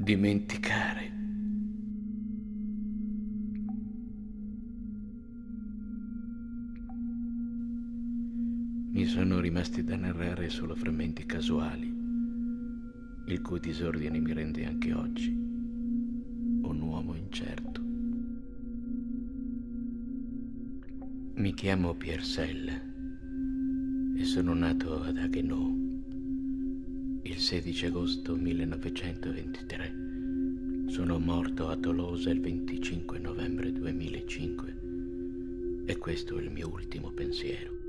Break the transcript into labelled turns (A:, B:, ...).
A: Dimenticare. Mi sono rimasti da narrare solo frammenti casuali, il cui disordine mi rende anche oggi un uomo incerto. Mi chiamo Pierre Selle e sono nato ad Haguenau il 16 agosto 1923. Sono morto a Tolosa il 25 novembre 2005 e questo è il mio ultimo pensiero.